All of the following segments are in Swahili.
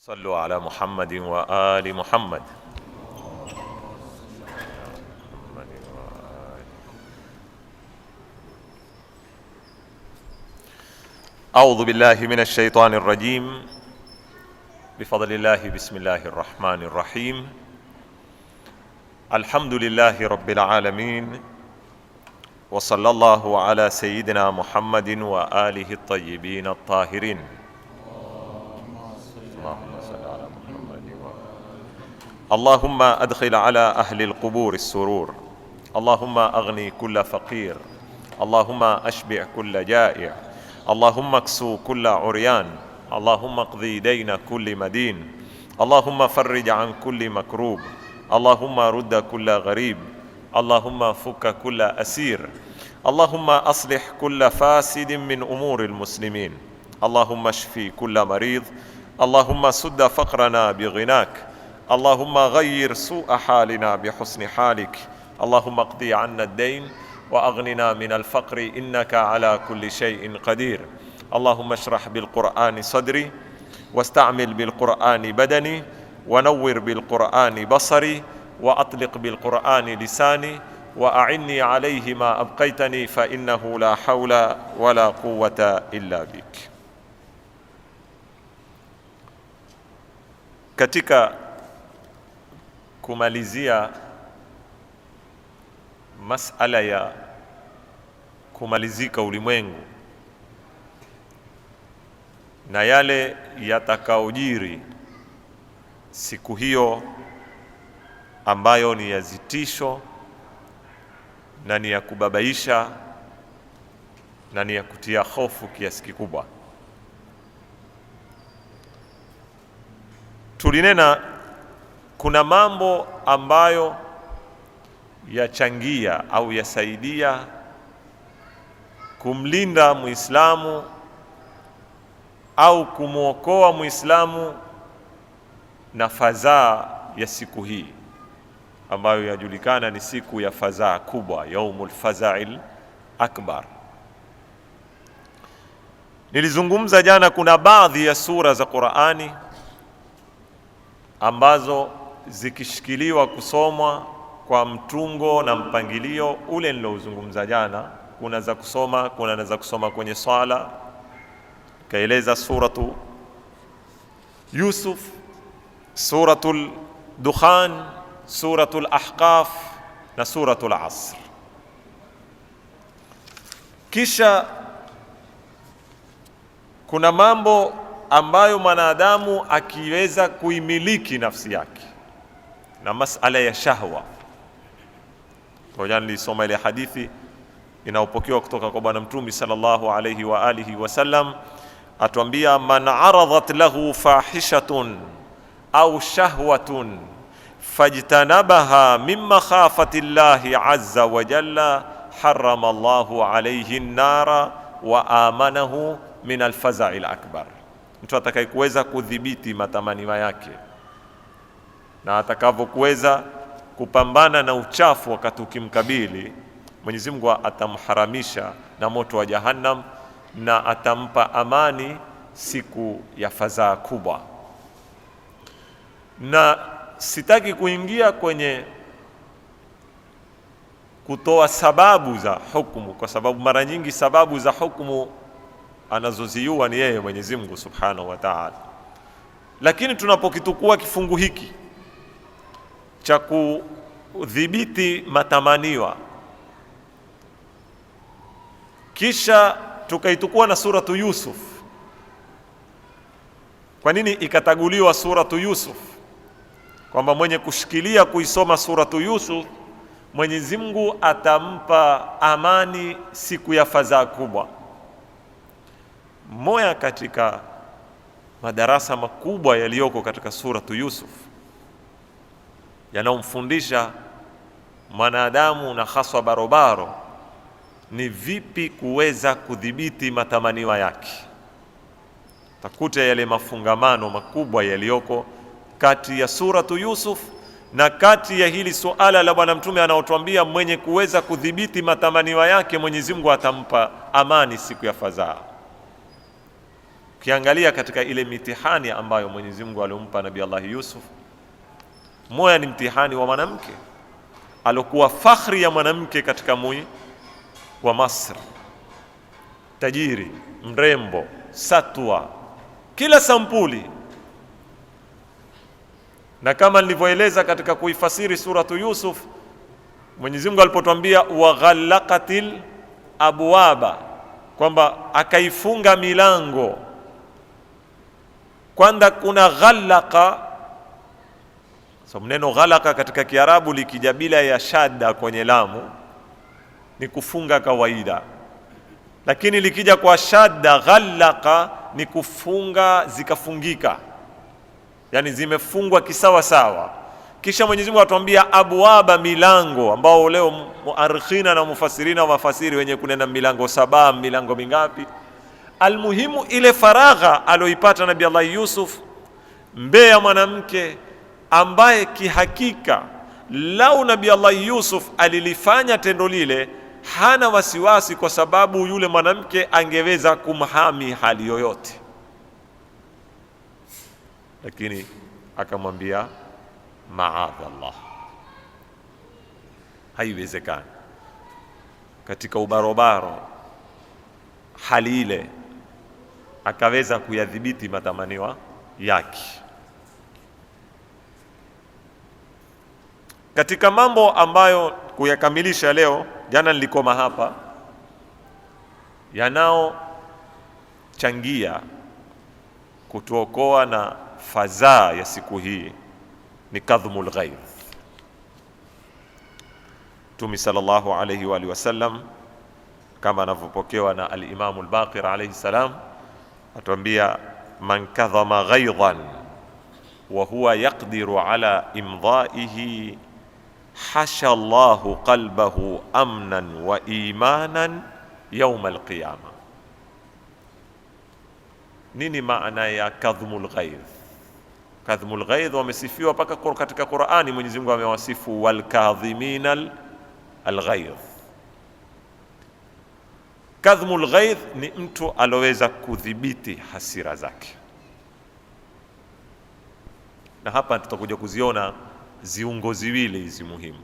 صلوا على محمد وآل محمد. أعوذ بالله من الشيطان الرجيم. بفضل الله بسم الله الرحمن الرحيم. الحمد لله رب العالمين، وصلى الله على سيدنا محمد وآله الطيبين الطاهرين. اللهم أدخل على أهل القبور السرور، اللهم أغني كل فقير، اللهم أشبع كل جائع، اللهم اكسو كل عريان، اللهم اقضي دين كل مدين، اللهم فرج عن كل مكروب، اللهم رد كل غريب، اللهم فك كل أسير، اللهم أصلح كل فاسد من أمور المسلمين، اللهم اشفي كل مريض، اللهم سد فقرنا بغناك، اللهم غير سوء حالنا بحسن حالك، اللهم اقضي عنا الدين وأغننا من الفقر إنك على كل شيء قدير. اللهم اشرح بالقرآن صدري، واستعمل بالقرآن بدني، ونور بالقرآن بصري، وأطلق بالقرآن لساني، وأعني عليه ما أبقيتني، فإنه لا حول ولا قوة إلا بك. Katika kumalizia masala ya kumalizika ulimwengu na yale yatakaojiri siku hiyo ambayo ni ya zitisho na ni ya kubabaisha na ni ya kutia hofu kiasi kikubwa, tulinena kuna mambo ambayo yachangia au yasaidia kumlinda Muislamu au kumwokoa Muislamu na fadhaa ya siku hii ambayo yajulikana ni siku ya fadhaa kubwa, yaumul faza'il akbar. Nilizungumza jana, kuna baadhi ya sura za Qur'ani ambazo zikishikiliwa kusomwa kwa mtungo na mpangilio ule nilozungumza jana, kuna za kusoma kwenye swala, kaeleza suratu Yusuf, suratul Dukhan, suratul Ahqaf na suratul Asr. Kisha kuna mambo ambayo mwanadamu akiweza kuimiliki nafsi yake, na masala ya shahwa. Kwa jana nilisoma ile hadithi inayopokewa kutoka kwa Bwana Mtume sallallahu alayhi wa alihi wasallam, atuambia man aradat lahu fahishatun au shahwatun fajtanabaha mimma khafati Allahi azza wa jalla harrama Allahu alayhi an-nara wa amanahu min al-faza'il akbar. Mtu atakayekuweza kudhibiti matamanio yake na atakavyokuweza kupambana na uchafu wakati ukimkabili, Mwenyezi Mungu atamharamisha na moto wa Jahannam na atampa amani siku ya fadhaa kubwa. Na sitaki kuingia kwenye kutoa sababu za hukumu, kwa sababu mara nyingi sababu za hukumu anazoziua ni yeye Mwenyezi Mungu Subhanahu wa Ta'ala. Lakini tunapokitukua kifungu hiki cha kudhibiti matamaniwa, kisha tukaitukua na suratu Yusuf. Kwa nini ikataguliwa suratu Yusuf? Kwamba mwenye kushikilia kuisoma suratu Yusuf, Mwenyezi Mungu atampa amani siku ya fadhaa kubwa. Moja katika madarasa makubwa yaliyoko katika suratu Yusuf yanamfundisha mwanadamu na haswa barobaro ni vipi kuweza kudhibiti matamanio yake. Takuta yale mafungamano makubwa yaliyoko kati ya suratu Yusuf na kati ya hili suala la Bwana Mtume anaotuambia mwenye kuweza kudhibiti matamanio yake Mwenyezi Mungu atampa amani siku ya fadhaa. Ukiangalia katika ile mitihani ambayo Mwenyezi Mungu alimpa Nabii Allah Yusuf, moja ni mtihani wa mwanamke alokuwa fakhri ya mwanamke katika mji wa Masr, tajiri, mrembo, satwa, kila sampuli. Na kama nilivyoeleza katika kuifasiri suratu Yusuf, Mwenyezi Mungu alipotuambia waghallaqatil abwaba, kwamba akaifunga milango. Kwanza kuna ghallaqa, so neno ghallaqa katika Kiarabu likija bila ya shadda kwenye lamu ni kufunga kawaida, lakini likija kwa shadda ghallaqa ni kufunga zikafungika, yani zimefungwa kisawa sawa. Kisha Mwenyezi Mungu atuambia abwaba, milango, ambao leo muarikhina na mufasirina wa mafasiri wenye kunena milango 7, milango mingapi. Almuhimu ile faragha aloipata Nabii Allah Yusuf mbele ya mwanamke ambaye kihakika lau Nabii Allah Yusuf alilifanya tendo lile hana wasiwasi, kwa sababu yule mwanamke angeweza kumhami hali yoyote, lakini akamwambia maadhallah, haiwezekani. Katika ubarobaro hali ile akaweza kuyadhibiti matamaniwa yake. Katika mambo ambayo kuyakamilisha leo, jana nilikoma hapa, yanaochangia kutuokoa na fadhaa ya siku hii ni kadhmul ghaidh. Mtume sallallahu alayhi wa alihi wasallam, kama anavyopokewa na al-Imam al-Baqir alayhi salam, atuambia man kadhama ghaidhan wa huwa yaqdiru ala imdaihi hasha Allahu qalbahu amnan wa imanan yawm al-qiyama. Nini maana ya kadhmul ghaidh? Kadhmul ghaidh wamesifiwa paka katika Qur'ani, Mwenyezi Mungu amewasifu wal kadhimina al-ghaidh. Kadhmul ghaidh ni mtu aloweza kudhibiti hasira zake, na hapa tutakuja kuziona ziungo ziwili hizi muhimu.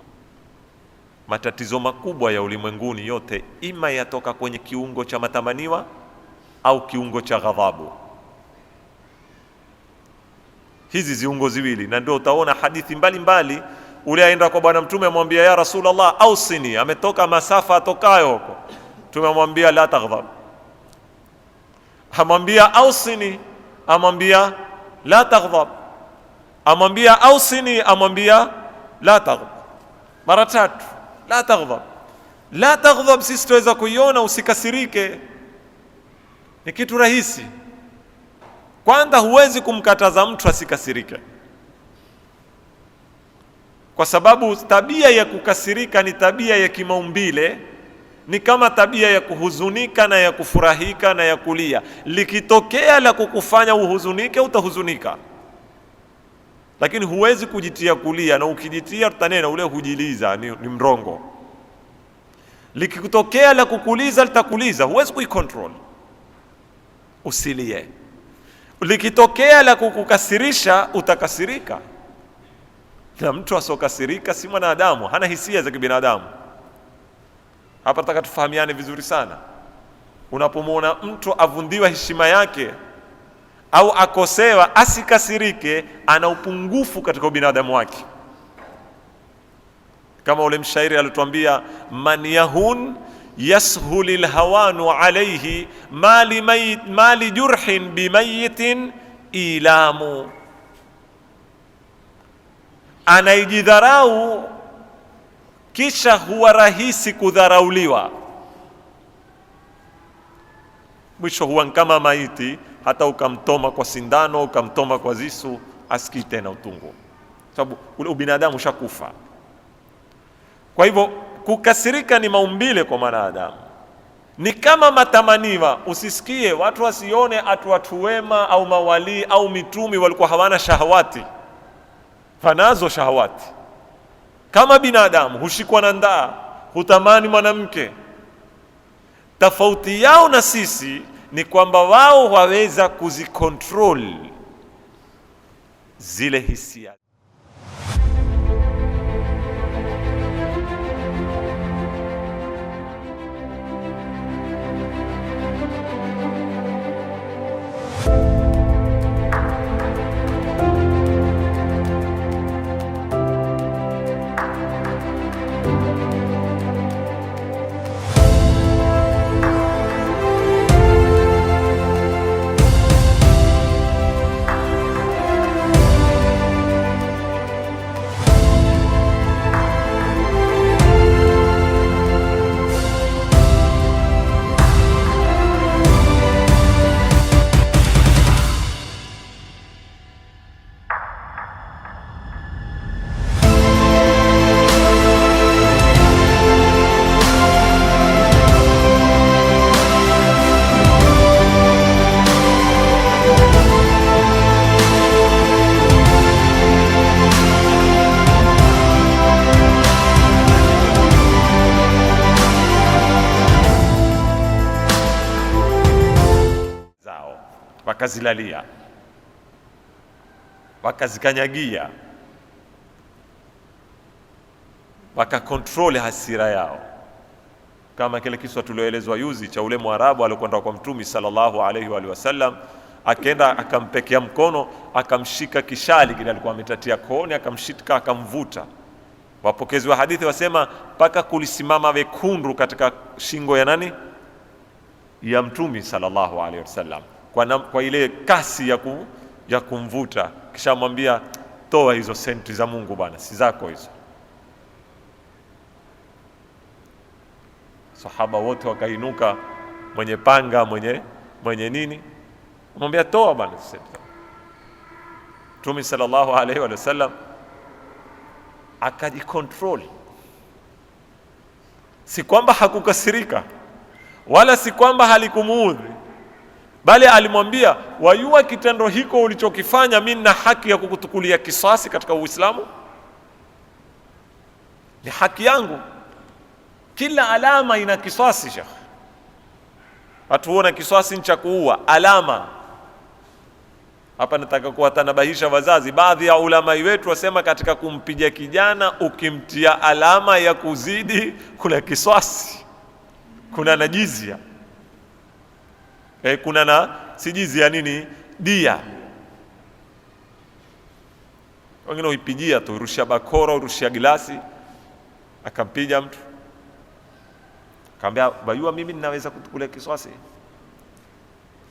Matatizo makubwa ya ulimwenguni yote ima yatoka kwenye kiungo cha matamaniwa au kiungo cha ghadhabu. Hizi ziungo ziwili, na ndio utaona hadithi mbalimbali. Ule aenda kwa Bwana Mtume amwambia ya Rasulullah ausini, ametoka masafa atokayo huko. Mtume amwambia la taghdhab, amwambia ausini, amwambia la taghdhab, amwambia ausini, amwambia la taghdhab, mara tatu. La taghdhab, la taghdhab sisi tuweza kuiona usikasirike, ni kitu rahisi. Kwanza huwezi kumkataza mtu asikasirike, kwa sababu tabia ya kukasirika ni tabia ya kimaumbile, ni kama tabia ya kuhuzunika na ya kufurahika na ya kulia. Likitokea la kukufanya uhuzunike, utahuzunika, lakini huwezi kujitia kulia, na ukijitia tutanena ule hujiliza ni mrongo. Likitokea la kukuliza litakuliza, huwezi kuikontrol, usilie. Likitokea la kukukasirisha utakasirika, na mtu asokasirika si mwanadamu, hana hisia za kibinadamu. Hapa nataka tufahamiane vizuri sana. Unapomwona mtu avundiwa heshima yake au akosewa, asikasirike, ana upungufu katika ubinadamu wake. Kama ule mshairi alituambia, man yahun yashulil hawanu alayhi mali jurhin bimayitin ilamu. Anaijidharau kisha huwa rahisi kudharauliwa, mwisho huwa kama maiti. Hata ukamtoma kwa sindano, ukamtoma kwa zisu, asikii tena utungu, sababu ule ubinadamu ushakufa. Kwa hivyo kukasirika ni maumbile kwa mwanadamu, ni kama matamaniwa. Usisikie watu wasione watu wema au mawali au mitumi walikuwa hawana shahawati, fanazo shahawati kama binadamu. Hushikwa na ndaa, hutamani mwanamke. Tofauti yao na sisi ni kwamba wao waweza kuzikontrol zile hisia. Wakazilalia, wakazikanyagia, wakakontroli hasira yao, kama kile kiswa tulioelezwa yuzi cha ule Mwarabu aliyokwenda kwa Mtume sallallahu alaihi wa sallam, akaenda akampekea mkono, akamshika kishali kile alikuwa ametatia kooni, akamshika akamvuta. Wapokezi wa hadithi wasema mpaka kulisimama wekundu katika shingo ya nani, ya Mtume sallallahu alaihi wasallam, kwa ile kasi ya kumvuta. Kisha mwambia, toa hizo senti za Mungu bwana, si zako hizo. Sahaba wote wakainuka, mwenye panga, mwenye nini, mwambia toa bwana senti. Mtume sallallahu alaihi wasallam akajikontrol, si kwamba hakukasirika wala si kwamba halikumuudhi, bali alimwambia, wajua kitendo hiko ulichokifanya mimi nina haki ya kukutukulia kisasi katika Uislamu? Ni haki yangu. Kila alama ina kisasi shekh. Hatuona kisasi cha kuua, alama. Hapa nataka kuwatanabahisha wazazi, baadhi ya ulama wetu wasema katika kumpiga kijana ukimtia alama ya kuzidi kuna kisasi, kuna na jizya. Kuna na sijizia nini, dia. Wengine uipigia tu, urushia bakora, urushia gilasi, akampiga mtu, akamwambia wajua mimi ninaweza kutukulia kisasi.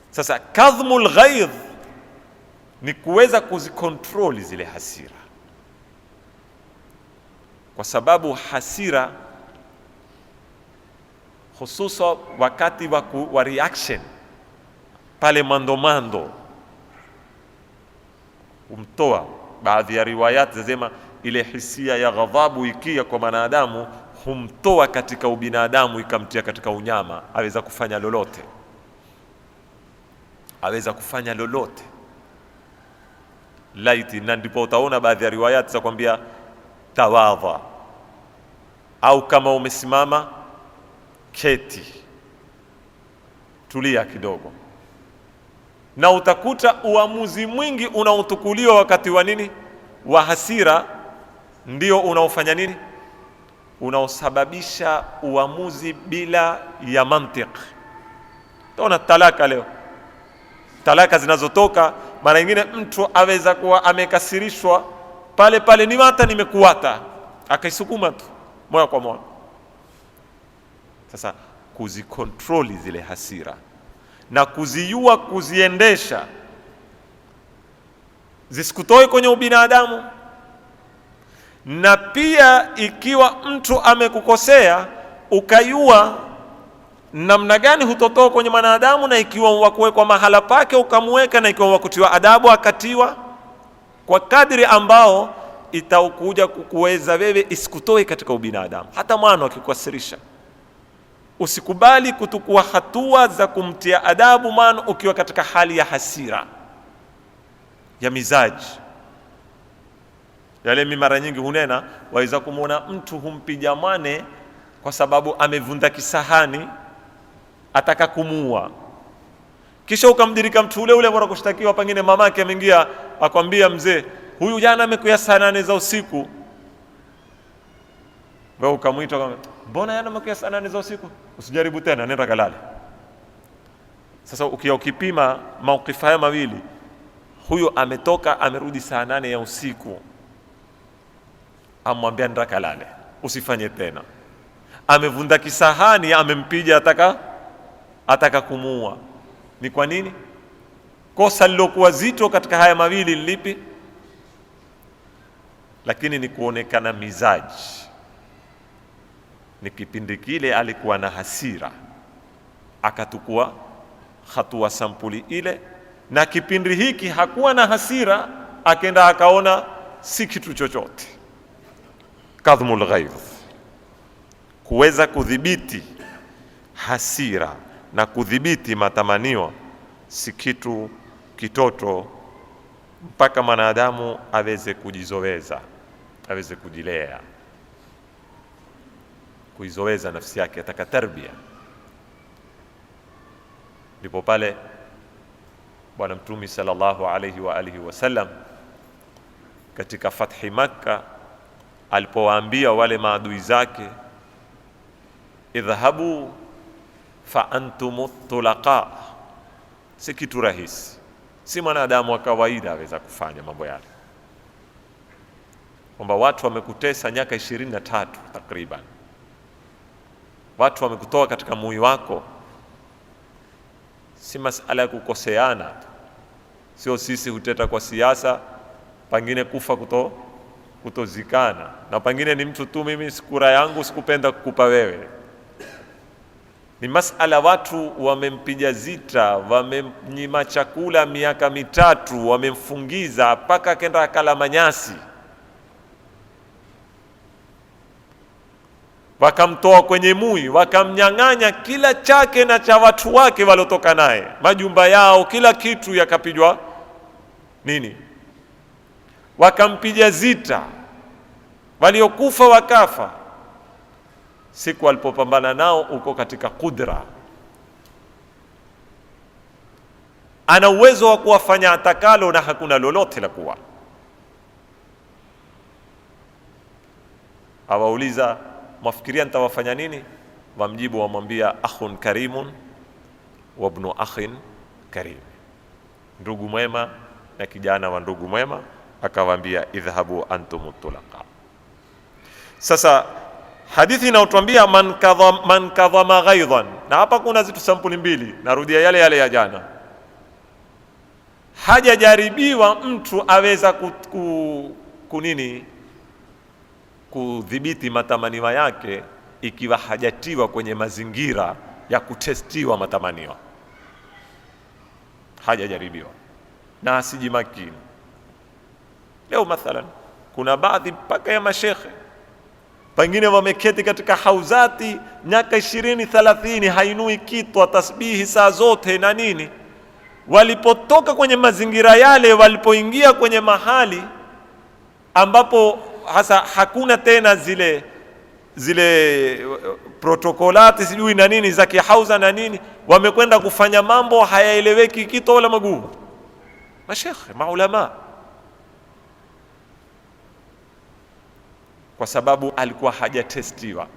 Sasa kadhmul ghaidh ni kuweza kuzikontroli zile hasira, kwa sababu hasira hususa wakati wa reaction, pale mandomando umtoa. Baadhi ya riwayat zasema ile hisia ya ghadhabu ikia kwa mwanadamu humtoa katika ubinadamu ikamtia katika unyama, aweza kufanya lolote, aweza kufanya lolote laiti. Na ndipo utaona baadhi ya riwayat za kwambia tawadha, au kama umesimama keti, tulia kidogo. Na utakuta uamuzi mwingi unaotukuliwa wakati wa nini, wa hasira, ndio unaofanya nini, unaosababisha uamuzi bila ya mantiki. Tunaona talaka leo, talaka zinazotoka mara nyingine, mtu aweza kuwa amekasirishwa pale pale, ni hata nimekuata, akaisukuma tu moja kwa moja. Sasa kuzikontroli zile hasira na kuzijua kuziendesha zisikutoe kwenye ubinadamu, na pia ikiwa mtu amekukosea ukayua namna gani hutotoa kwenye mwanadamu, na ikiwa wakuwekwa mahala pake ukamweka, na ikiwa wakutiwa adabu akatiwa, kwa kadri ambao itakuja kukuweza wewe isikutoe katika ubinadamu. Hata mwana akikukasirisha, usikubali kutukua hatua za kumtia adabu mwana ukiwa katika hali ya hasira ya mizaji. Yale mimi mara nyingi hunena, waweza kumuona mtu humpiga mwane kwa sababu amevunda kisahani, ataka kumuua. kisha ukamdirika mtu ule ule bora kushtakiwa, pengine mamake ameingia akwambia, mzee huyu jana amekuja saa 8 za usiku, wewe ukamwita kama, mbona jana amekuja saa 8 za usiku? Usijaribu tena, nenda kalale. Sasa ukipima maukifa haya mawili, huyo ametoka amerudi saa 8 ya usiku, amwambia nenda kalale, usifanye tena. Amevunda kisahani, amempija, ataka kumuua. Ni kwa nini? Kosa lilokuwa zito katika haya mawili lipi? Lakini ni kuonekana mizaji. Ni kipindi kile alikuwa na hasira, akatukua hatua sampuli ile, na kipindi hiki hakuwa na hasira, akenda akaona si kitu chochote. Kadhmul ghaidh, kuweza kudhibiti hasira na kudhibiti matamanio si kitu kitoto, mpaka mwanadamu aweze kujizoweza, aweze kujilea, kuizoweza nafsi yake, ataka tarbia. Ndipo pale Bwana Mtume sallallahu alayhi wa alihi wasallam katika fathi Makka alipowaambia wale maadui zake, idhhabu fa antum tulaqa, si kitu rahisi, si mwanadamu wa kawaida aweza kufanya mambo yale, kwamba watu wamekutesa miaka 23 takriban, watu wamekutoa katika mui wako. Si masala ya kukoseana, sio sisi huteta kwa siasa, pengine kufa kutozikana, na pengine ni mtu tu, mimi sikura yangu sikupenda kukupa wewe. Ni masala watu wamempiga zita, wamemnyima chakula miaka 3, wamemfungiza mpaka kenda akala manyasi, wakamtoa kwenye mui, wakamnyang'anya kila chake na cha watu wake walotoka naye, majumba yao, kila kitu yakapijwa nini, wakampiga zita, waliokufa wakafa. Siku alipopambana nao uko katika kudra, ana uwezo wa kuwafanya atakalo na hakuna lolote la kuwa. Awauliza, mwafikiria nitawafanya nini? Wamjibu, wamwambia, akhun karimun wa ibnu akhin karim, ndugu mwema na kijana wa ndugu mwema. Akawaambia, idhhabu antum tulaqa. Sasa hadithi inayotuambia man kadhama ghaidhan, na hapa kuna zitu sampuli mbili, narudia yale yale ya jana. Hajajaribiwa mtu aweza kudhibiti matamanio yake ikiwa hajatiwa kwenye mazingira ya kutestiwa matamanio. Hajajaribiwa na asijimakini. Leo mathalan kuna baadhi mpaka ya mashekhe pengine wameketi katika hauzati miaka 20-30, hainui kitu, tasbihi saa zote na nini. Walipotoka kwenye mazingira yale, walipoingia kwenye mahali ambapo hasa hakuna tena zile protokolati sijui na nini za kihauza na nini, wamekwenda kufanya mambo hayaeleweki kitu wala maguu. Mashekhe, maulama, kwa sababu alikuwa hajatestiwa.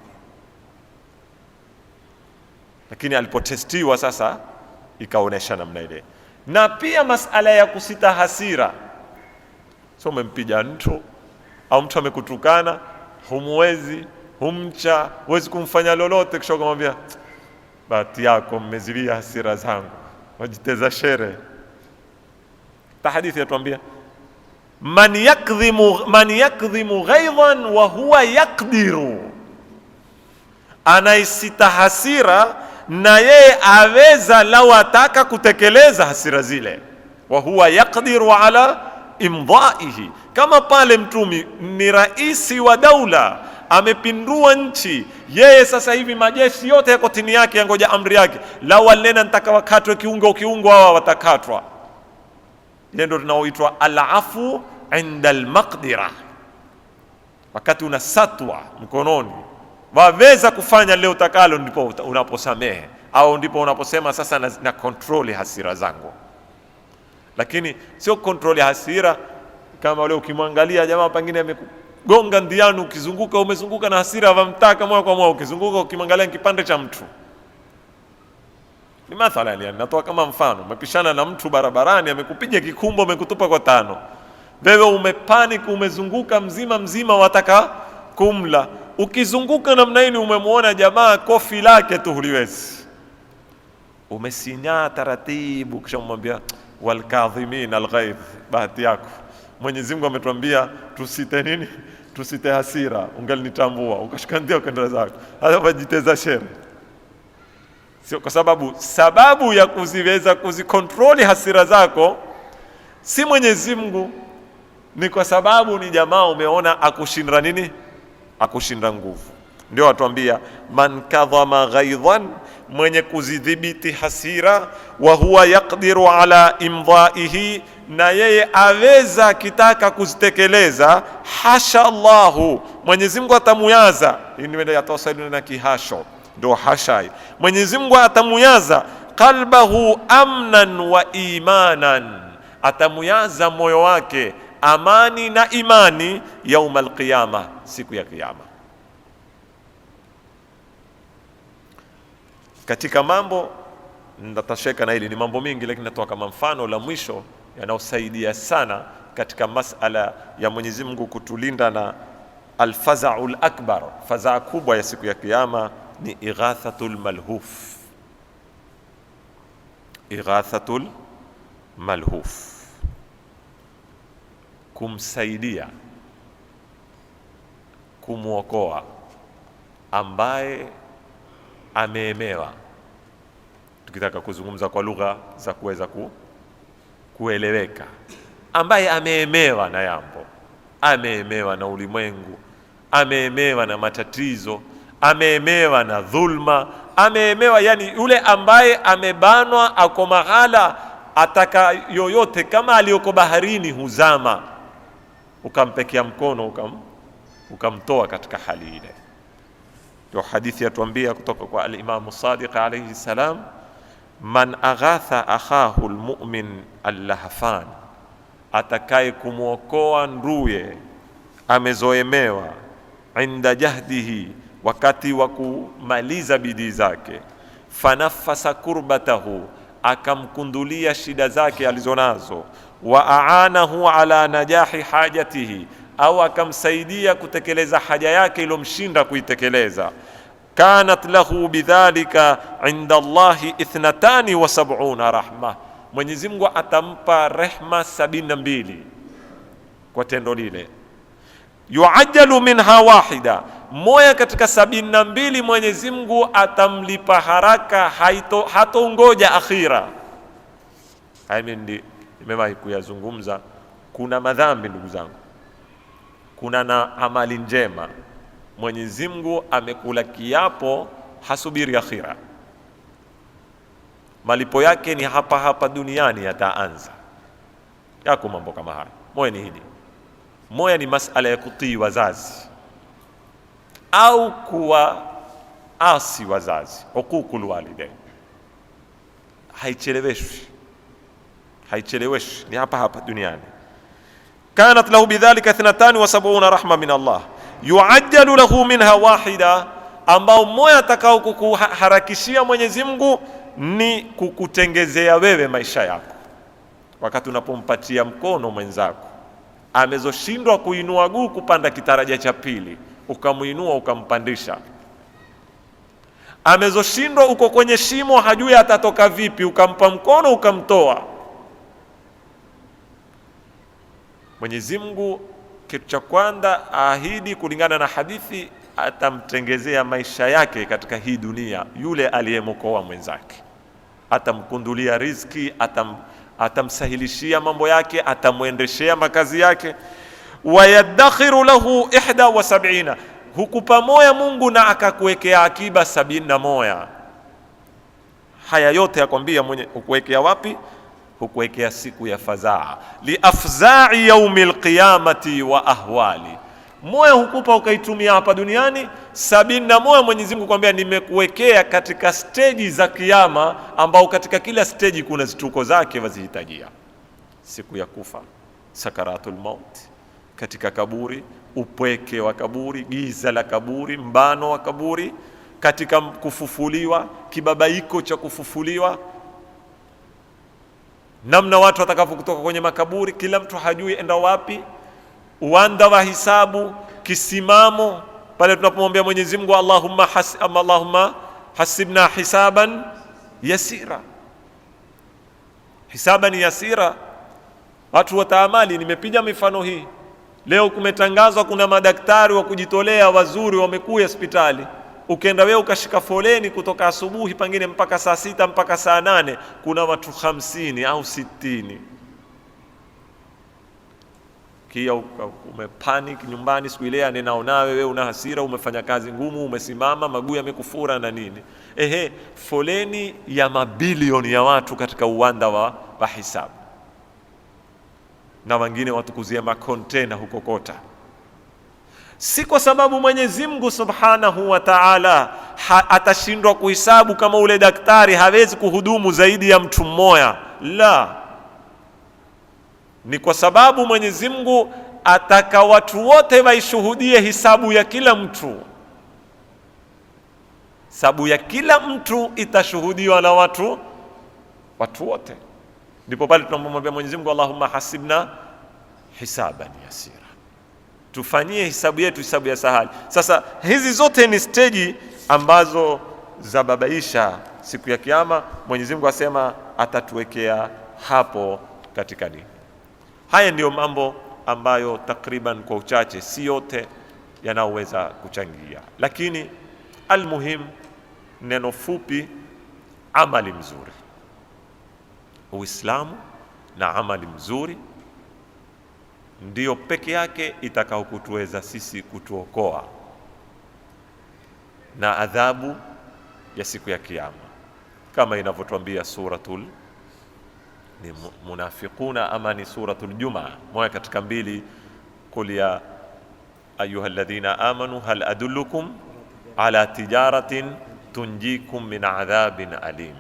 Lakini alipotestiwa sasa ikaonesha namna ile. Na pia masala ya kusita hasira, so umempiga mtu au mtu amekutukana, humwezi, humcha, huwezi kumfanya lolote, kisha kumwambia bahati yako mmezilia hasira zangu, wajiteza shere. Hadithi yatuambia, man yakdhimu ghaidhan wa huwa yaqdiru, anaisita hasira na yeye aweza lau ataka kutekeleza hasira zile. Wa huwa yaqdiru ala imdaihi, kama pale Mtumi ni raisi wa daula, amepindua nchi, yeye sasa hivi majeshi yote yako chini yake, yangoja amri yake. Lau alena nitaka wakatwe kiungo hawa watakatwa. Ile ndio tunaoitwa al-afu inda al-maqdira, wakati una satwa mkononi, waweza kufanya leo utakalo, ndipo unaposamehe. au ndipo unaposema sasa na control hasira zangu. Lakini sio control ya hasira kama leo ukimwangalia jamaa pengine amekugonga ndiani, ukizunguka umezunguka na hasira wamtaka moyo kwa moyo, ukizunguka ukimwangalia kipande cha mtu. Ni mathalan, yani natoa kama mfano, umepishana na mtu barabarani, amekupiga kikumbo, amekutupa kwa tano, wewe umepanic, umezunguka mzima wataka kumla. Ukizunguka namna hii umemwona jamaa kofi lake tu huliwezi, umesinyaa taratibu, kisha umwambia wal kadhimin alghaidh. Bahati yako Mwenyezi Mungu ametuambia tusite nini? Tusite hasira. Ungalinitambua ukashikandia ukaenda zako, hata wajiteza shere. Sio kwa sababu ya kuziweza kuzikontroli hasira zako si Mwenyezi Mungu, ni kwa sababu ni jamaa umeona akushinda nini? Akushinda nguvu. Ndio watuambia man kadhama ghaidhan, mwenye kuzidhibiti hasira, wa huwa yaqdiru ala imdaihi, na yeye aweza kitaka kuzitekeleza, hasha Allahu, Mwenyezi Mungu atamuyaza. Hii ndio yatawasaidia na kihasho, ndio hashai. Mwenyezi Mungu atamuyaza qalbahu amnan wa imanan, atamuyaza moyo wake amani na imani, yaum alqiyama, siku ya kiyama. Katika mambo natasheka na hili, ni mambo mingi, lakini natoa kama mfano la mwisho yanayosaidia sana katika masala ya Mwenyezi Mungu kutulinda na alfazaul akbar, fazaa kubwa ya siku ya kiyama, ni ighathatul malhuf. Ighathatul malhuf, kumsaidia, kumwokoa ambaye ameemewa. Tukitaka kuzungumza kwa lugha za kuweza kueleweka, ambaye ameemewa na jambo, ameemewa na ulimwengu, ameemewa na matatizo, ameemewa na dhulma, ameemewa, yani yule ambaye amebanwa, ako mahala ataka yoyote, kama aliyoko baharini huzama, ukampekea mkono ukamtoa katika hali ile. Ndio hadithi yatuambia kutoka kwa al-Imam Sadiq alayhi salam, man aghatha akhahu al-mu'min al-lahfan, atakaye kumwokoa nduye amezoemewa, inda jahdihi, wakati wa kumaliza bidii zake, fanafasa kurbatahu, akamkundulia shida zake alizonazo, wa aanahu ala najahi hajatihi, au akamsaidia kutekeleza haja yake ilomshinda kuitekeleza, kanat lahu bidhalika inda Allahi 72 rahma, Mwenyezi Mungu atampa rehma 72 kwa tendo lile. Yuajjalu minha wahida, moja katika 72 Mwenyezi Mungu atamlipa haraka, hataungoja akhira. Mimi nimewahi kuyazungumza, kuna madhambi ndugu zangu, kuna na amali njema. Mwenyezi Mungu amekula kiapo, hasubiri akhira, malipo yake ni hapa duniani, yataanza. Yako mambo kama haya. Moja ni hili, moja ni masala ya kutii wazazi au kuwa asi wazazi, hukukul walidain. Haicheleweshwi, ni hapa duniani. Kanat lahu bidhalika 72 rahma min Allah, yuajjalu lahu minha wahida, ambao moja atakao kukuharakishia Mwenyezi Mungu ni kukutengezea wewe maisha yako. Wakati unapompatia mkono mwenzako amezoshindwa kuinua guu kupanda kitaraja cha pili, ukamuinua ukampandisha. Amezoshindwa, uko kwenye shimo hajui atatoka vipi, ukampa mkono ukamtoa. Mwenyezi Mungu kitu cha kwanza ahidi, kulingana na hadithi, atamtengezea maisha yake katika hii dunia yule aliyemkoa mwenzake, atamkundulia riziki, atamsahilishia mambo yake, atamwendeshea makazi yake. Wayadakhiru lahu 71, hukupa moya Mungu na akakuwekea akiba 71. Haya yote yakwambia mwenye hukuwekea wapi? Hukuwekea siku ya fadhaa, liafzai yaumil qiyamati wa ahwali. moja hukupa ukaitumia hapa duniani, 71 Mwenyezi Mungu kwambia nimekuwekea katika stage za kiyama, ambao katika kila stage kuna zituko zake wazihitajia. Siku ya kufa, sakaratul maut, katika kaburi, upweke wa kaburi, giza la kaburi, mbano wa kaburi, katika kufufuliwa, kibabaiko cha kufufuliwa, namna watu watakavyokutoka kwenye makaburi, kila mtu hajui enda wapi, uwanda wa hisabu, kisimamo pale tunapomwambia Mwenyezi Mungu Allahumma hasibna hisaban yasira. Hisaban yasira, watu wataamali. Nimepiga mifano hii leo. Kumetangazwa kuna madaktari wa kujitolea wazuri wamekuja hospitali. Ukienda wewe ukashika foleni kutoka asubuhi pengine mpaka saa 6 mpaka saa 8, kuna watu 50 au 60. Kia umepanic nyumbani siku ile, anaonawe wewe una hasira, umefanya kazi ngumu, umesimama, maguu yamekufura na nini. Foleni ya mabilioni ya watu katika uwanda wa hisabu, na wengine watukuzia makontena huko kota. Si kwa sababu Mwenyezi Mungu Subhanahu wa Ta'ala atashindwa kuhisabu kama ule daktari hawezi kuhudumu zaidi ya mtu mmoja, la, ni kwa sababu Mwenyezi Mungu ataka watu wote waishuhudie hisabu ya kila mtu. Hisabu ya kila mtu itashuhudiwa na watu wote. Ndipo pale tunamwambia Mwenyezi Mungu Allahumma hasibna hisaban yasira, tufanyie hisabu yetu hisabu ya sahali. Sasa hizi zote ni stage ambazo zababaisha siku ya kiyama. Mwenyezi Mungu asema atatuwekea hapo katika dini. Haya ndiyo mambo ambayo takriban kwa uchache, si yote yanaweza kuchangia, lakini almuhim, neno fupi, amali mzuri. Uislamu na amali mzuri ndiyo peke yake itakao kutuweza sisi kutuokoa na adhabu ya siku ya kiyama, kama inavyotuambia suratul ni munafiquna, ama ni suratul Jumaa, moja katika mbili. Qul ya ayyuhalladhina amanu hal adullukum ala tijaratin tunjikum min adhabin alim.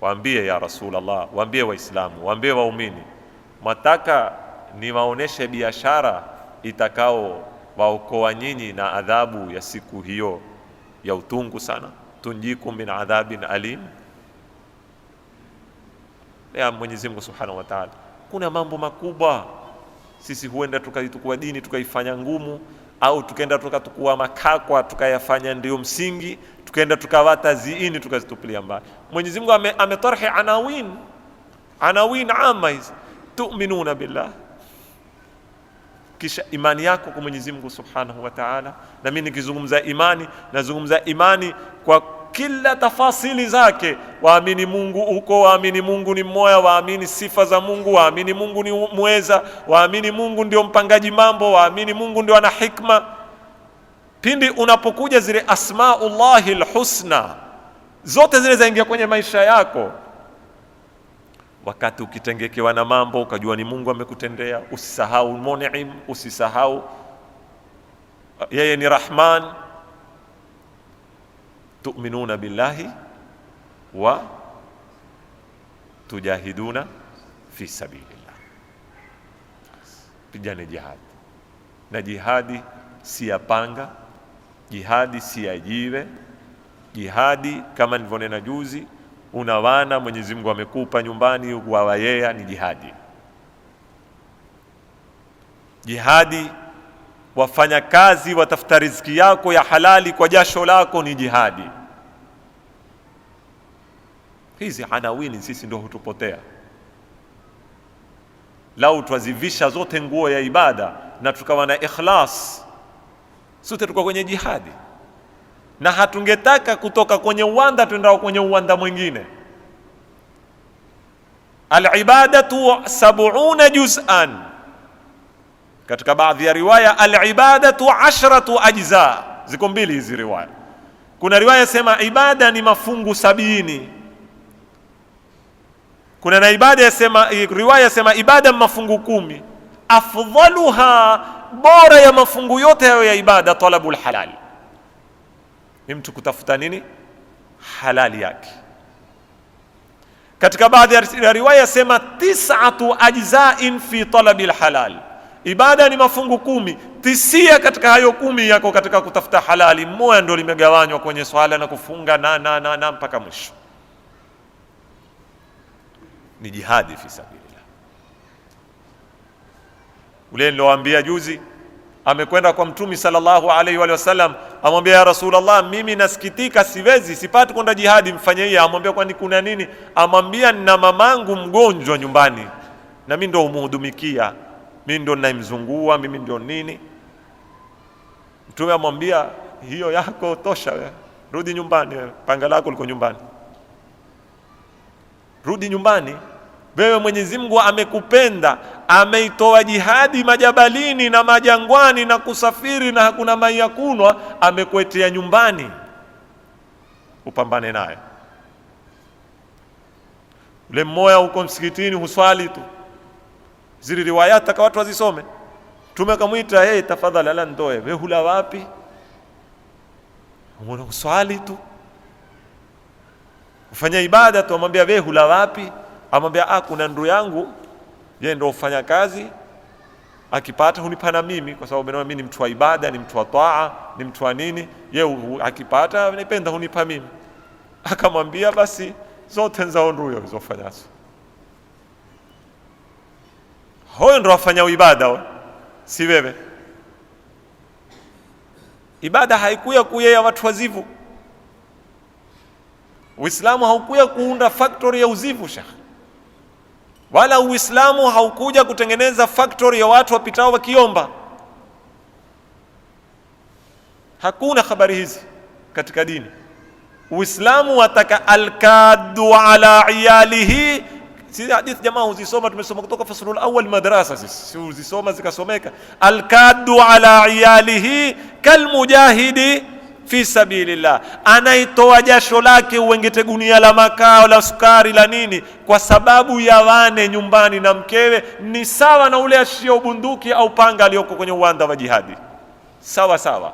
Waambie ya Rasulullah, waambie Waislamu, waambie waumini, mataka niwaoneshe biashara itakao waokoa nyinyi na adhabu ya siku hiyo ya utungu sana. Tunjikum min adhabin alim. Ya Mwenyezi Mungu Subhanahu wa Ta'ala, kuna mambo makubwa sisi huenda tukaitukua dini tukaifanya ngumu, au tukaenda tukachukua makakwa tukayafanya ndio msingi, tukaenda tukawata ziini tukazitupilia mbali. Mwenyezi Mungu ametarhi anawin ama hizi, tu'minuna billah, kisha imani yako kwa Mwenyezi Mungu Subhanahu wa Ta'ala. Na mimi nikizungumza imani, nazungumza imani kwa kila tafasili zake. Waamini Mungu uko, waamini Mungu ni mmoja, waamini sifa za Mungu, waamini Mungu ni muweza, waamini Mungu ndio mpangaji mambo, waamini Mungu ndio ana hikma. Pindi unapokuja zile asmaullahil husna zote zile zaingia kwenye maisha yako, wakati ukitengekewa na mambo ukajua ni Mungu amekutendea, usisahau Mun'im, usisahau yeye ni Rahman. Tu'minuna billahi wa tujahiduna fi sabilillah. Pigane jihad, na jihadi si ya panga, jihadi si ya jiwe. Jihadi kama nilivyonena juzi, unawana Mwenyezi Mungu amekupa nyumbani wawayea, ni jihadi. Jihadi wafanya kazi watafuta riziki yako ya halali kwa jasho lako, ni jihadi. Hizi anawini sisi ndio hutupotea. Lau twazivisha zote nguo ya ibada na tukawa na ikhlas, sote tuko kwenye jihadi, na hatungetaka kutoka kwenye uwanda tuendao kwenye uwanda mwingine. Al-ibadatu 70 juz'an, katika baadhi ya riwaya al-ibadatu 10 ajza. Ziko mbili hizi riwaya. Kuna riwaya sema ibada ni mafungu 70, kuna na ibada yasema, riwaya sema ibada mafungu 10. Afdhaluha bora ya mafungu yote hayo ya ibada talabul halal, ni mtu kutafuta nini? Halali yake. Katika baadhi ya riwaya sema 9 ajza'in fi talabil halal, ibada ni mafungu 10, 9 katika hayo 10 yako katika kutafuta halali, moja ndio limegawanywa kwenye swala na kufunga na mpaka mwisho. Ni jihadi fi sabilillah. Ule nilowaambia juzi, amekwenda kwa Mtume sallallahu alaihi wa sallam, amwambia ya Rasulullah, mimi nasikitika, sipati kwenda jihadi, mfanye hii. Amwambia kwani kuna nini? Amwambia nina mamangu mgonjwa nyumbani na mimi ndo umhudumikia, mimi ndo ninayemzungua, mimi ndo nini. Mtume amwambia hiyo yako tosha, rudi nyumbani, panga lako liko nyumbani, rudi nyumbani. Wewe Mwenyezi Mungu amekupenda, ameitoa jihadi majabalini na majangwani na kusafiri na hakuna mai ya kunwa, amekuetea nyumbani upambane naye. Ule mmoja huko msikitini huswali tu, zile riwayat taka watu wazisome. Mtume akamwita, hey, tafadhali ala ndoe, wewe hula wapi? Mbona uswali tu, ufanya ibada tu. Amwambia wewe hula wapi? Amwambia kuna ndugu yangu, yeye ndio ufanya kazi, akipata hunipa na mimi, kwa sababu mimi ni mtu wa ibada, ni mtu wa taa, ni mtu wa nini, yeye akipata anipenda hunipa mimi. Akamwambia basi zote nzao ndugu zilizofanyazo, huyo ndio afanya ibada, si wewe. Ibada haikuya kuya watu wazivu. Uislamu haukuja kuunda factory ya uzivu shekh, wala Uislamu haukuja kutengeneza factory ya watu wapitao wakiomba. Hakuna habari hizi katika dini. Uislamu wataka alkadu ala iyalihi. Sisi hadithi jamaa uzisoma, tumesoma kutoka faslul awwal madrasa, sisi uzisoma zikasomeka. Alkadu ala iyalihi kalmujahidi fi sabilillah, anaitoa jasho lake uengete gunia la makao la sukari la nini kwa sababu ya wane nyumbani na mkewe, ni sawa na ule ashio bunduki au panga aliyoko kwenye uwanda wa jihadi. Sawa sawa.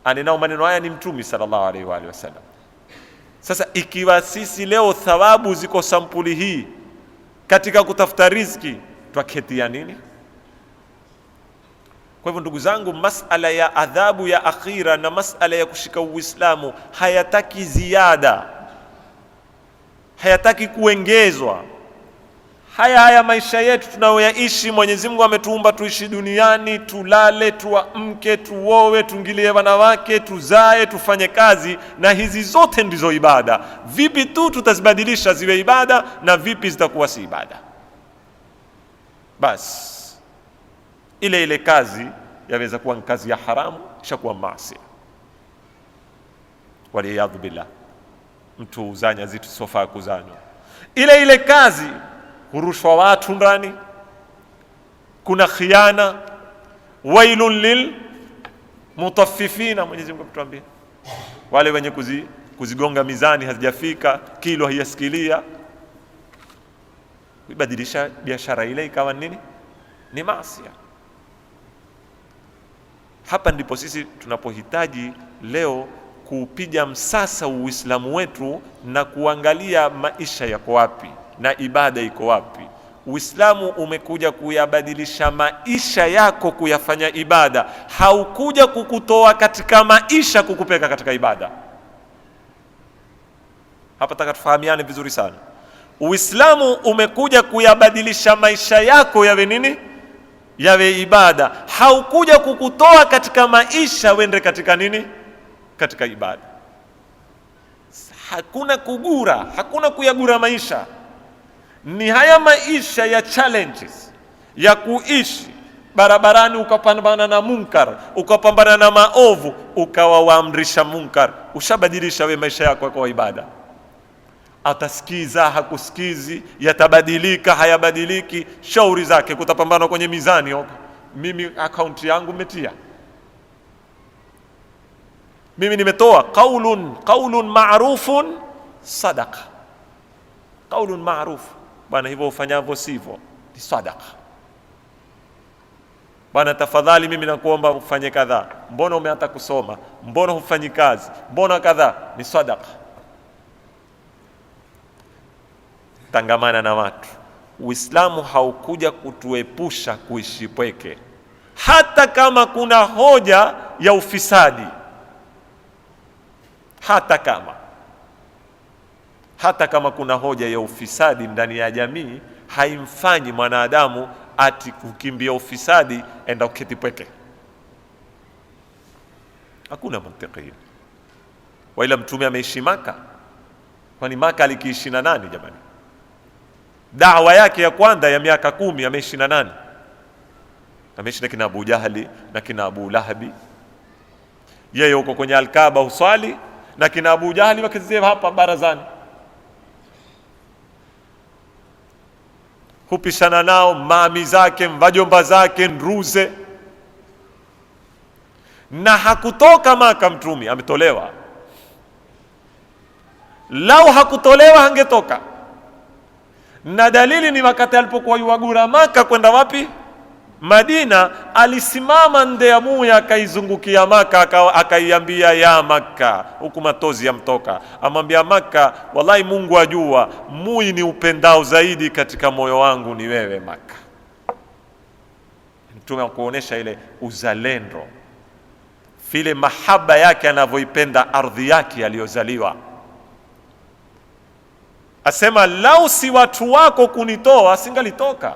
Anenao maneno haya ni Mtume sallallahu alaihi wa sallam. Sasa ikiwa sisi leo thawabu ziko sampuli hii katika kutafuta riziki, twaketia nini? Kwa hivyo ndugu zangu, masala ya adhabu ya akhira na masala ya kushika Uislamu hayataki ziada, hayataki kuongezwa. Haya maisha yetu tunayoyaishi, Mwenyezi Mungu ametuumba tuishi duniani, tulale, tuamke, tuowe, tuingilie wanawake, tuzae, tufanye kazi, na hizi zote ndizo ibada. Vipi tu tutazibadilisha ziwe ibada na vipi zitakuwa si ibada? Basi ile kazi yaweza kuwa kazi ya haramu, ishakuwa maasi. Waliyadhu billah, mtu uzanya zitu sofa kuzanywa. Ile kazi hurushwa watu ndani, kuna khiana, wailun lil mutaffifina. Mwenyezi Mungu ametuambia wale wenye kuzigonga mizani hazijafika, kilo haiyasikilia, kubadilisha biashara ile ikawa nini? Ni maasi. Hapa ndipo sisi tunapohitaji leo kupiga msasa Uislamu wetu na kuangalia maisha yako wapi na ibada iko wapi. Uislamu umekuja kuyabadilisha maisha yako, kuyafanya ibada. Haukuja kukutoa katika maisha kukupeka katika ibada. Hapa taka tufahamiane vizuri sana. Uislamu umekuja kuyabadilisha maisha yako yawe nini? Yawe ibada. Haukuja kukutoa katika maisha wende katika nini? Katika ibada. Hakuna kugura, hakuna kuyagura maisha. Ni haya maisha ya challenges, ya kuishi barabarani ukapambana na munkar, ukapambana na maovu, ukawa waamrisha munkar. Ushabadilisha we maisha yako kwa ibada. Atasikiza hakusikizi, yatabadilika hayabadiliki, shauri zake, kutapambana kwenye mizani huko. Mimi akaunti yangu metia, mimi nimetoa qaulun ma'rufun sadaqa, qaulun ma'ruf, bwana hivyo ufanyavyo sivyo, ni sadaqa. Bwana tafadhali mimi nakuomba ufanye kadhaa, mbona umeanza kusoma, mbona hufanyi kazi, mbona kadhaa, ni sadaqa. Tangamana na watu. Uislamu haukuja kutuepusha kuishi pweke, hata kama kuna hoja ya ufisadi, hata kama kuna hoja ya ufisadi ndani ya jamii, haimfanyi mwanadamu ati kukimbia ufisadi enda uketi pweke. Hakuna mantiki hii. Waila mtume ameishi Maka, kwani Maka alikiishi na nani jamani? Da'wa yake ya kwanza ya miaka 10 ameishi na nani? Ameishi na kina Abu Jahali na kina Abu Lahabi. Yeye yuko kwenye Al-Kaaba uswali na kina Abu Jahali wakizia hapa barazani, hupishana nao, mami zake, mvajomba zake, nruze. Na hakutoka Maka mtume, ametolewa. Lau hakutolewa hangetoka. Na dalili ni wakati alipokuwa yuagura Maka kwenda wapi? Madina, alisimama nde ya Muya akaizungukia Maka, akaiambia ya Maka, huku matozi yamtoka, amwambia Maka, wallahi Mungu ajua mui ni upendao zaidi katika moyo wangu ni wewe Maka. Mtume akuonesha ile uzalendo, vile mahaba yake anavyoipenda ardhi yake aliyozaliwa. Asema lau si watu wako kunitoa singalitoka.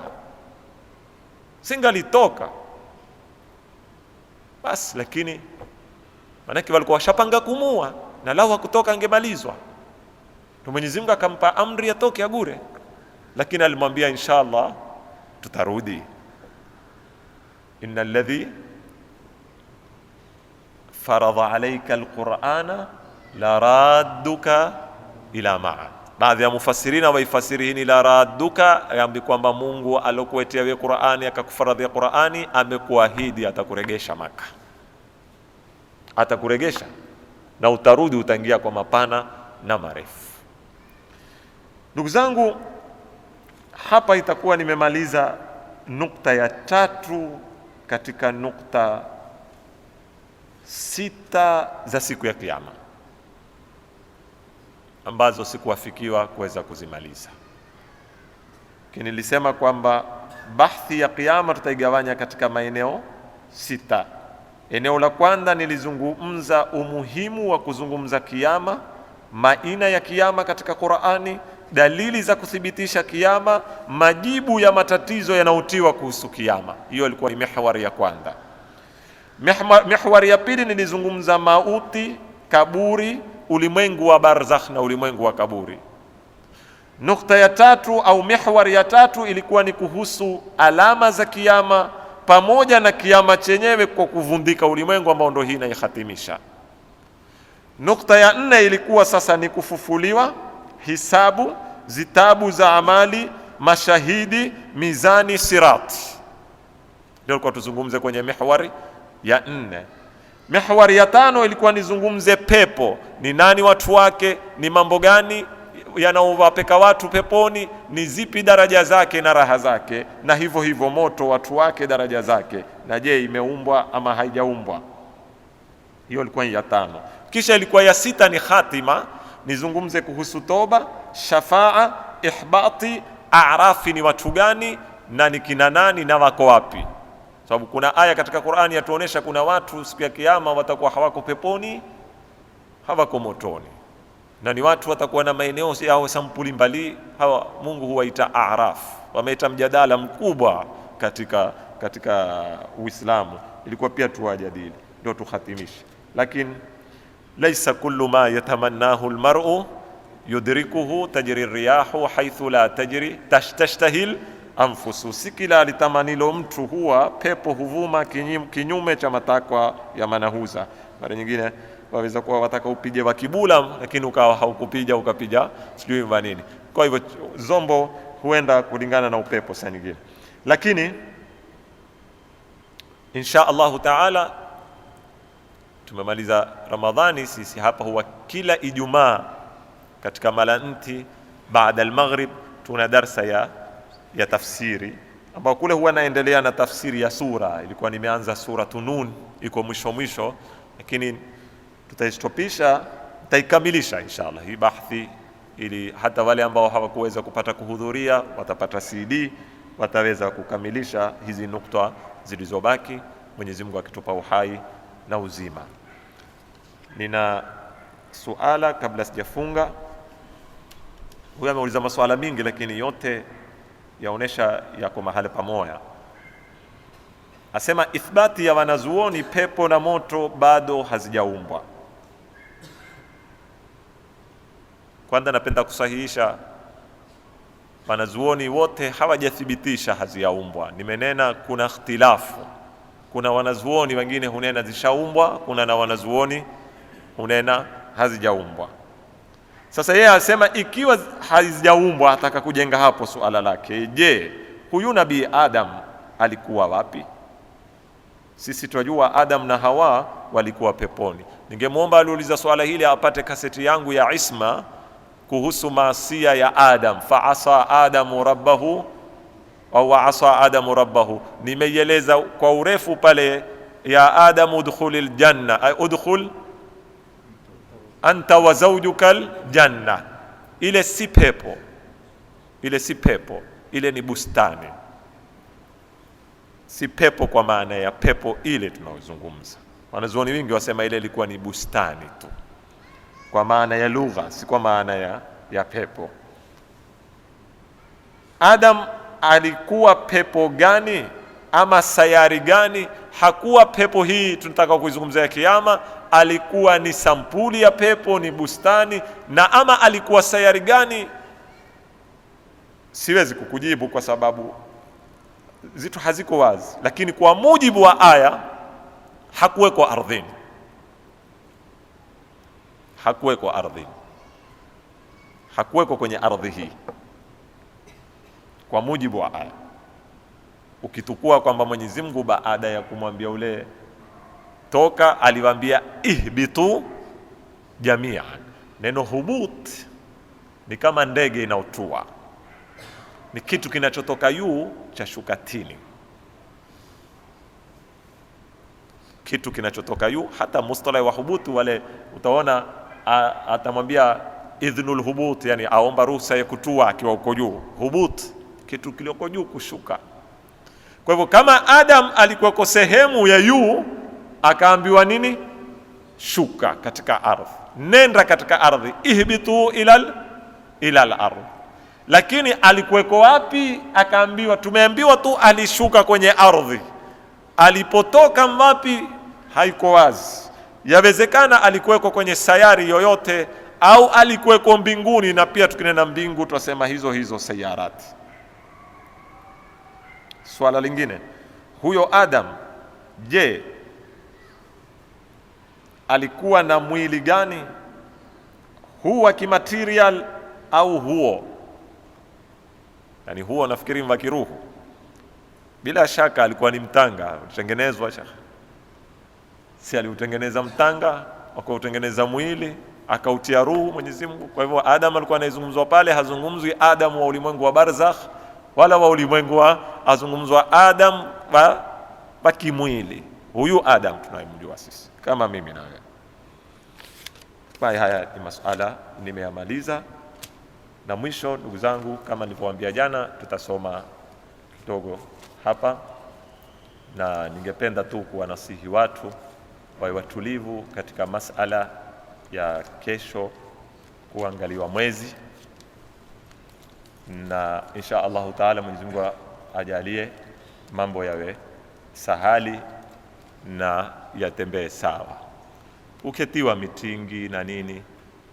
Basi lakini manake walikuwa washapanga kumua, na lau hakutoka angemalizwa. Ndio Mwenyezi Mungu akampa amri atoke agure, lakini alimwambia inshallah tutarudi. Innal ladhi faradha alayka alqur'ana la radduka ila Ma'ad. Baadhi ya mufassirina waifasiri hini la radduka, yambi kwamba Mungu alokuetea wewe Qur'ani akakufaradhia Qur'ani amekuahidi atakuregesha Maka, atakuregesha na utarudi, utaingia kwa mapana na marefu. Ndugu zangu, hapa itakuwa nimemaliza nukta ya 3 katika nukta 6 za siku ya Kiyama ambazo sikuwafikiwa kuweza kuzimaliza. Nilisema kwamba bahthi ya Kiyama tutaigawanya katika maeneo 6. Eneo la kwanza nilizungumza umuhimu wa kuzungumza Kiyama, maina ya Kiyama katika Qur'ani, dalili za kuthibitisha Kiyama, majibu ya matatizo yanayotiwa kuhusu Kiyama. Hiyo ilikuwa ni mihwari ya kwanza. Mihwari ya pili nilizungumza mauti, kaburi, ulimwengu wa barzakh na ulimwengu wa kaburi. Nukta ya 3 au mihwari ya 3 ilikuwa ni kuhusu alama za Kiyama pamoja na Kiyama chenyewe kwa kuvundika ulimwengu, ambao ndio hii inaihatimisha. Nukta ya 4 ilikuwa sasa ni kufufuliwa, hisabu, zitabu za amali, mashahidi, mizani, sirat. Ndio kwa tuzungumze kwenye mihwari ya 4. Mihwari ya 5 ilikuwa nizungumze pepo, ni nani watu wake, ni mambo gani yanaowapeka watu peponi, ni zipi daraja zake na raha zake, na hivyo hivyo moto, watu wake, daraja zake, na je imeumbwa ama haijaumbwa. Hiyo ilikuwa ya 5. Kisha ilikuwa ya 6 ni khatima, nizungumze kuhusu toba, shafaa, ihbati, a'rafi ni watu gani na ni kina nani na wako wapi. Sababu kuna aya katika Qur'ani yatuonesha kuna watu siku ya Kiyama watakuwa hawako peponi, hawako motoni, na ni watu watakuwa na maeneo yao sampuli mbali. Hawa Mungu huwaita a'raf, wameita mjadala mkubwa katika Uislamu. Ilikuwa pia tuwajadili, ndio tukhatimishe. Lakini laisa kullu ma yatamannahu almar'u yudrikuhu, tajri riyahu haythu la tajri tashtahil anfusu. Si kila litamanilo mtu huwa pepo huvuma kinyume cha matakwa ya manahuza. Mara nyingine waweza kuwa wataka upige wa kibula, lakini ukawa haukupija, ukapija sijui wa nini. Kwa hivyo zombo huenda kulingana na upepo saa nyingine. Lakini insha Allahu taala tumemaliza Ramadhani. Sisi hapa huwa kila Ijumaa katika malanti baada al-maghrib tuna darsa ya tafsiri ambao kule huwa naendelea na tafsiri ya sura. Ilikuwa nimeanza sura Nun, iko mwisho, lakini tutaistopisha, tutaikamilisha inshallah hii bahthi, ili hata wale ambao hawakuweza kupata kuhudhuria watapata CD, wataweza kukamilisha hizi nukta zilizobaki, Mwenyezi Mungu akitupa uhai na uzima. Nina suala kabla sijafunga. Huyu ameuliza masuala mingi, lakini yote yaonesha yako mahali pamoja. Asema ithbati ya wanazuoni pepo na moto bado hazijaumbwa. Kwanza napenda kusahihisha, wanazuoni wote hawajathibitisha hazijaumbwa. Nimenena kuna ikhtilafu. Kuna wanazuoni wengine hunena zishaumbwa, kuna na wanazuoni hunena hazijaumbwa. Sasa yeye asema ikiwa hazijaumbwa, ataka kujenga hapo suala lake. Je, huyu Nabii Adam alikuwa wapi? Sisi tunajua Adam na Hawa walikuwa peponi. Ningemuomba aliuliza swala hili apate kaseti yangu ya Isma kuhusu maasia ya Adam, fa asa Adamu rabbahu au asa Adamu rabbahu. Nimeieleza kwa urefu pale, ya Adamu udkhulil janna, udkhul anta wa zawjukal janna. Ile si pepo, ile ni bustani. Si pepo kwa maana ya pepo ile tunaozungumza. Wanazuoni wengi wasema ile ilikuwa ni bustani tu, kwa maana ya lugha, si kwa maana ya pepo. Adam alikuwa pepo gani ama sayari gani? Hakuwa pepo hii tunataka kuizungumzia ya kiyama, alikuwa ni sampuli ya pepo, ni bustani. Na ama alikuwa sayari gani, siwezi kukujibu kwa sababu zitu haziko wazi, lakini kwa mujibu wa aya hakuweko ardhini, hakuweko kwenye ardhi hii kwa mujibu wa aya. Ukitukua kwamba Mwenyezi Mungu baada ya kumwambia ule toka, aliwaambia ihbitu jami'an. Neno hubut ni kama ndege inaotua, ni kitu kinachotoka juu cha shuka chini, kitu kinachotoka juu. Hata mustalah wa hubutu wale utaona atamwambia idhnul hubut, yani aomba ruhusa ya kutua akiwa uko juu. Hubut kitu kilioko juu, kushuka. Kwa hivyo kama Adam alikuwa sehemu ya juu, akaambiwa nini? Shuka katika ardhi, nenda katika ardhi, ihbitu ila al-ardh. Lakini alikuweko wapi? Akaambiwa, tumeambiwa tu alishuka kwenye ardhi. Alipotoka wapi haiko wazi. Yawezekana alikuweko kwenye sayari yoyote, au alikuweko mbinguni, na pia tukinena mbingu tunasema hizo sayarati. Swala lingine, huyo Adam, je, alikuwa na mwili gani? Huwa kimaterial au huo, yani huo nafikiri wa kiruhu. Bila shaka alikuwa ni mtanga utengenezwa. Si aliutengeneza mtanga, akautengeneza mwili, akautia ruhu Mwenyezi Mungu. Kwa hivyo Adam alikuwa anazungumzwa pale, hazungumzwi Adam wa ulimwengu wa barzakh wala wa ulimwengu wa, azungumzwa Adam wa kimwili. Huyu Adam tunayemjua sisi kama mimi na wewe. Kwa haya ni masuala nimeyamaliza. Na mwisho, ndugu zangu, kama nilivyowaambia jana, tutasoma kidogo hapa, na ningependa tu kuwanasihi watu wawe watulivu katika masala ya kesho kuangaliwa mwezi, na insha Allah taala Mwenyezi Mungu ajalie mambo yawe sahali na yatembee sawa. Uketiwa mitingi na nini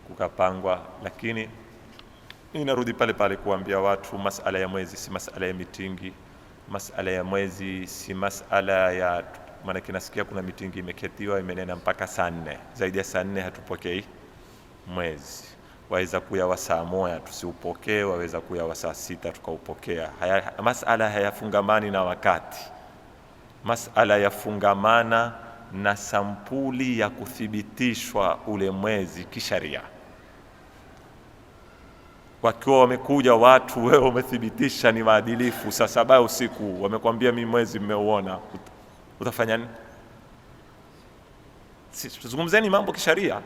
kukapangwa, lakini inarudi pale pale kuambia watu masala ya mwezi si masala ya mitingi. Masala ya mwezi si masala ya, maana kinasikia kuna mitingi imeketiwa imenena mpaka saa 4. Zaidi ya saa 4 hatupokei mwezi. Waweza kuya wa saa 1 tusiupokee, waweza kuya wa saa 6 tukaupokea. Masala hayafungamani na wakati. Masala yafungamana na sampuli ya kuthibitishwa ule mwezi kisharia. wakiwa wamekuja watu, wewe umethibitisha ni maadilifu, saa 7 usiku wamekwambia mimi mwezi mmeuona, utafanya nini? Tuzungumzeni mambo kisharia.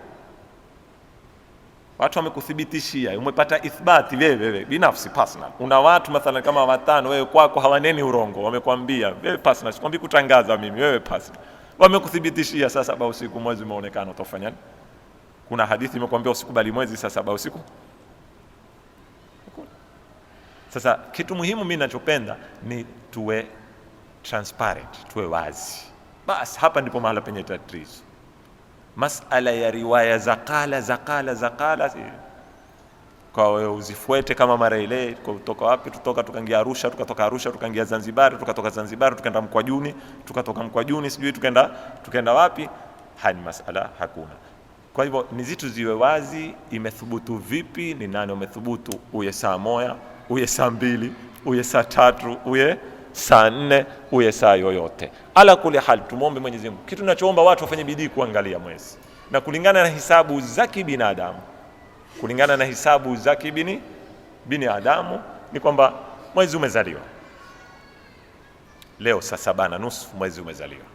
Watu wamekuthibitishia, umepata ithbati wewe binafsi personal. Una watu mathalan kama 5 wewe kwako hawaneni urongo, wamekwambia wewe personal, sikwambii kutangaza mimi, wewe personal. Wamekuthibitishia saa 7 usiku mwezi umeonekana, utafanya nini? Kuna hadithi imekwambia usikubali mwezi saa 7 usiku? Sasa kitu muhimu mimi ninachopenda ni tuwe transparent, tuwe wazi. Basi hapa ndipo mahala penye tatizo. Masala ya riwaya zakala kwa wewe uzifuete kama mara ile kutoka wapi, tukaingia Arusha, tukatoka Arusha tukaingia Zanzibar, tukatoka Zanzibar tukaenda Mkwajuni, tukatoka Mkwajuni sijui tukaenda wapi. Hani masala hakuna. Kwa hivyo ni zitu ziwe wazi, imethubutu vipi, ni nani umethubutu, uye saa 1, uye saa 2, uye saa 3, uye saa 4, uye saa yoyote. Ala kuli hal, tumuombe Mwenyezi Mungu. Kitu ninachoomba watu wafanye bidii kuangalia mwezi na kulingana na hisabu za kibinadamu. Kulingana na hisabu za binadamu ni kwamba mwezi umezaliwa leo saa 7:30 mwezi umezaliwa,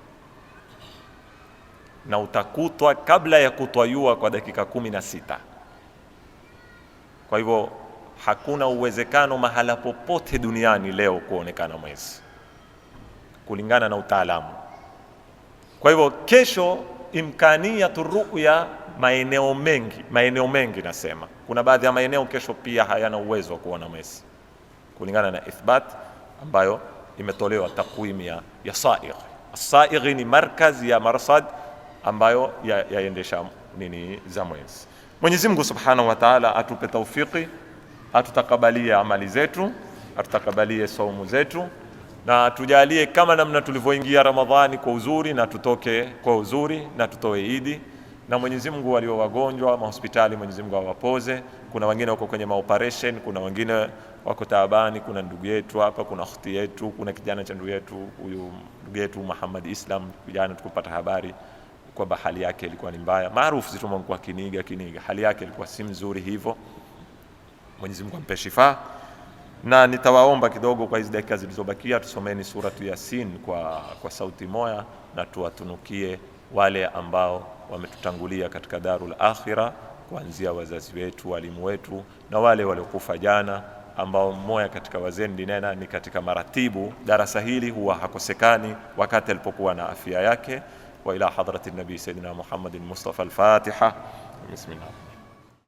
na utakutwa kabla ya kutwayua kwa dakika 16. Kwa hivyo hakuna uwezekano mahala popote duniani leo kuonekana mwezi kulingana na utaalamu. Kwa hivyo kesho imkaniyatu ru'ya maeneo mengi nasema. Kuna baadhi ya maeneo kesho pia hayana uwezo wa kuona mwezi kulingana na ithbat ambayo imetolewa takwimu ya Saigh. Saigh ni markazi ya marsad ambayo yaendesha nini za mwezi. Mwenyezi Mungu Subhanahu wa Ta'ala atupe taufiki, atutakabalie amali zetu, atutakabalie saumu zetu, na tujalie kama namna tulivyoingia Ramadhani kwa uzuri na tutoke kwa uzuri na tutoe Idi. Na Mwenyezi Mungu walio wagonjwa mahospitali, Mwenyezi Mungu awapoze. Kuna wengine wako kwenye maoperation, kuna wengine wako taabani, kuna ndugu yetu hapa, kuna ukhti yetu, kuna kijana cha ndugu yetu, huyu ndugu yetu Muhammad Islam, kijana tukupata habari kwamba hali yake ilikuwa ni mbaya, maarufu zitumwa kwa kiniga, hali yake ilikuwa si mzuri hivyo. Mwenyezi Mungu ampe shifa. Na nitawaomba kidogo kwa hizo dakika zilizobakia tusomeni suratu Yasin kwa sauti moja, na tuwatunukie wale ambao wametutangulia katika darul akhira, kuanzia wazazi wetu, walimu wetu, na wale waliokufa jana, ambao mmoja katika wazee ndinena ni katika maratibu darasa hili, huwa hakosekani wakati alipokuwa na afya yake. Wa ila hadratin nabii sayyidina Muhammadin Mustafa al-Fatiha. Bismillah.